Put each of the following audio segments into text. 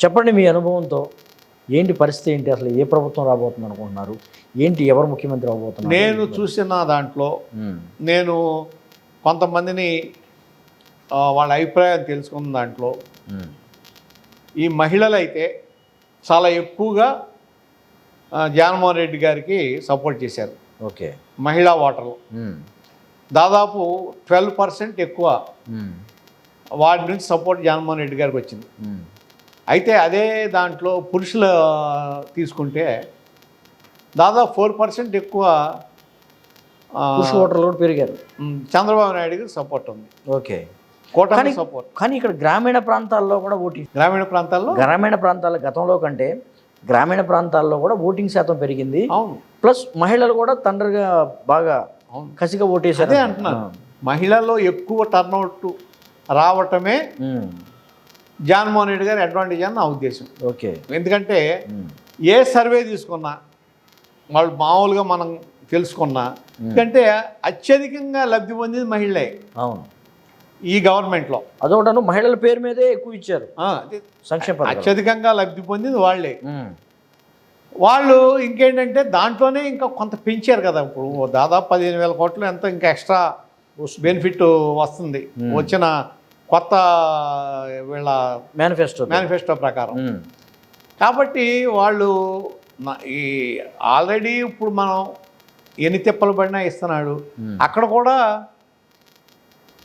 చెప్పండి మీ అనుభవంతో ఏంటి పరిస్థితి ఏంటి, అసలు ఏ ప్రభుత్వం రాబోతుంది అనుకుంటున్నారు, ఏంటి ఎవరు ముఖ్యమంత్రి అవబోతున్నారు? నేను చూసిన దాంట్లో నేను కొంతమందిని వాళ్ళ అభిప్రాయం తెలుసుకున్న దాంట్లో ఈ మహిళలు అయితే చాలా ఎక్కువగా జగన్మోహన్ రెడ్డి గారికి సపోర్ట్ చేశారు. ఓకే, మహిళా ఓటర్లు దాదాపు 12% ఎక్కువ వాటి నుంచి సపోర్ట్ జగన్మోహన్ రెడ్డి గారికి వచ్చింది. అయితే అదే దాంట్లో పురుషుల తీసుకుంటే దాదాపు 4% ఎక్కువ పురుష ఓటర్లు కూడా పెరిగారు. చంద్రబాబు నాయుడు గారికి సపోర్ట్ ఉంది. ఓకే, కూటమి సపోర్ట్. కానీ ఇక్కడ గ్రామీణ ప్రాంతాల్లో కూడా గ్రామీణ ప్రాంతాల్లో గతంలో కంటే గ్రామీణ ప్రాంతాల్లో కూడా ఓటింగ్ శాతం పెరిగింది. అవును, ప్లస్ మహిళలు కూడా తండ్రిగా బాగా కసిగా ఓటేశారు. అదే అంటున్నాను, మహిళల్లో ఎక్కువ టర్న్అవుట్ రావటమే జగన్మోహన్ రెడ్డి గారి అడ్వాంటేజ్ అని నా ఉద్దేశం. ఓకే, ఎందుకంటే ఏ సర్వే తీసుకున్నా వాళ్ళు మామూలుగా మనం తెలుసుకున్నా ఎందుకంటే అత్యధికంగా లబ్ధి పొందింది మహిళలే. అవును, ఈ గవర్నమెంట్లో అదొకటను మహిళల పేరు మీదే ఎక్కువ ఇచ్చారు సంక్షేమ. అత్యధికంగా లబ్ధి పొందింది వాళ్ళే. వాళ్ళు ఇంకేంటంటే దాంట్లోనే ఇంకా కొంత పెంచారు కదా. ఇప్పుడు దాదాపు 15,000 కోట్లు ఎంత ఇంకా ఎక్స్ట్రా బెనిఫిట్ వస్తుంది వచ్చిన కొత్త వీళ్ళ మేనిఫెస్టో ప్రకారం. కాబట్టి వాళ్ళు ఈ ఆల్రెడీ ఇప్పుడు మనం ఎన్ని తిప్పలు పడినా ఇస్తున్నాడు. అక్కడ కూడా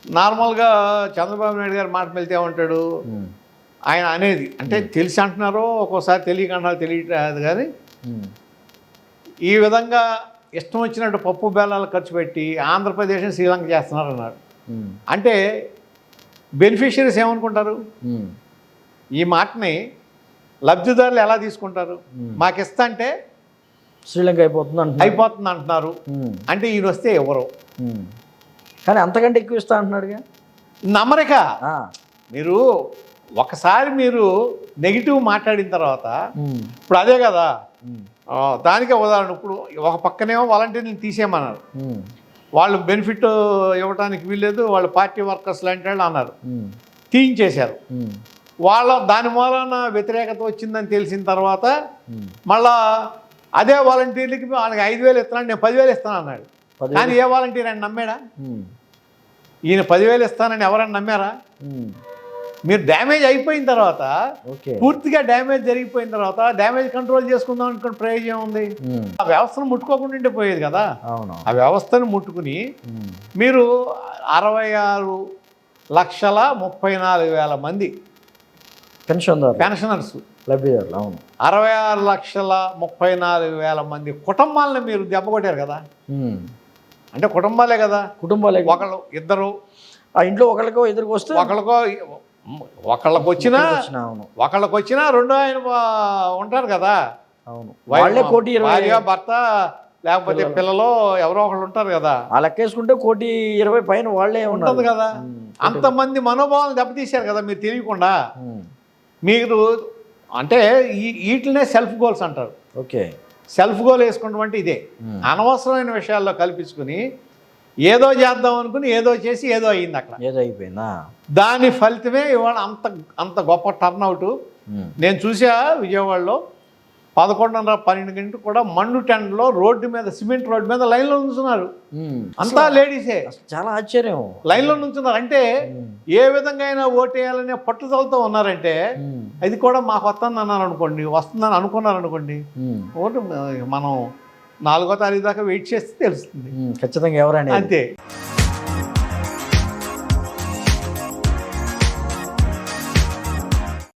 నార్మల్గా చంద్రబాబు నాయుడు గారు మాట వెళ్తే ఉంటాడు ఆయన అనేది, అంటే తెలిసి అంటున్నారో ఒక్కోసారి తెలియకుండా తెలియదు కానీ ఈ విధంగా ఇష్టం వచ్చినట్టు పప్పు బెల్లాలు ఖర్చు పెట్టి ఆంధ్రప్రదేశ్ని శ్రీలంక చేస్తున్నారు అన్నాడు. అంటే బెనిఫిషియరీస్ ఏమనుకుంటారు? ఈ మాటని లబ్ధిదారులు ఎలా తీసుకుంటారు? మాకు ఇస్తా అంటే శ్రీలంక అయిపోతుంది అంటున్నారు. అంటే ఈయన వస్తే ఎవరు? కానీ అంతకంటే ఎక్కువ ఇస్తా అంటున్నాడుగా. నమ్మరిక మీరు ఒకసారి మీరు నెగిటివ్ మాట్లాడిన తర్వాత ఇప్పుడు అదే కదా, దానికే ఉదాహరణ. ఇప్పుడు ఒక పక్కనేమో వాలంటీర్ని తీసేయమన్నారు, వాళ్ళు బెనిఫిట్ ఇవ్వడానికి వీల్లేదు, వాళ్ళు పార్టీ వర్కర్స్ లాంటి వాళ్ళు అన్నారు, తీయించేశారు. దాని మూలన వ్యతిరేకత వచ్చిందని తెలిసిన తర్వాత మళ్ళా అదే వాలంటీర్లకి వాళ్ళకి 5,000 ఇస్తున్నాడు, నేను 10,000 ఇస్తాను అన్నాడు. కానీ ఏ వాలంటీర్ అని నమ్మాడా? ఈయన 10,000 ఇస్తానని ఎవరైనా నమ్మారా? మీరు డ్యామేజ్ అయిపోయిన తర్వాత, పూర్తిగా డ్యామేజ్ జరిగిపోయిన తర్వాత డ్యామేజ్ కంట్రోల్ చేసుకుందాం అనుకున్న ప్రయోజనం ఉంది. ఆ వ్యవస్థను ముట్టుకోకుండా ఉంటే పోయేది కదా. ఆ వ్యవస్థను ముట్టుకుని మీరు 66,34,000 మంది పెన్షనర్స్ లబ్ధిదారులు, అవును, 66,34,000 మంది కుటుంబాలను మీరు దెబ్బ కొట్టారు కదా. అంటే కుటుంబాలే కదా, ఒకళ్ళు ఇద్దరు ఆ ఇంట్లో ఒకళ్ళకో ఇద్దరికి వస్తే ఒకళ్ళకి వచ్చినా రెండో ఆయన ఉంటారు కదా. అవును, భార్య భర్త లేకపోతే పిల్లలు ఎవరో ఒకళ్ళు ఉంటారు కదా. ఆ లెక్కేసుకుంటే 1,20,00,000 పైన వాళ్ళే ఉంటుంది కదా. అంతమంది మనోభావాలు దెబ్బతీశారు కదా మీరు తెలియకుండా. మీరు అంటే వీటినే సెల్ఫ్ గోల్స్ అంటారు. ఓకే, సెల్ఫ్ గోల్ వేసుకుంటాం అంటే ఇదే. అనవసరమైన విషయాల్లో కల్పించుకుని ఏదో చేద్దాం అనుకుని ఏదో చేసి ఏదో అయ్యింది, అక్కడ ఏదో అయిపోయిందా. దాని ఫలితమే ఇవాళ అంత గొప్ప టర్న్అవుట్. నేను చూసా విజయవాడలో 11:30-12 గంటలకు కూడా మండు టెండలో రోడ్డు మీద, సిమెంట్ రోడ్డు మీద లైన్లో నుంచున్నారు. అంతా లేడీసే. చాలా ఆశ్చర్యం, లైన్లో నుంచున్నారు. అంటే ఏ విధంగా అయినా ఓటేయాలనే పట్టుదలతో ఉన్నారంటే అది కూడా మాకు వస్తుందని అన్నారు అనుకోండి, వస్తుందని అనుకున్నారు అనుకోండి, ఓటు మనం 4వ తారీఖు దాకా వెయిట్ చేస్తే తెలుస్తుంది ఖచ్చితంగా ఎవరైనా. అంతే.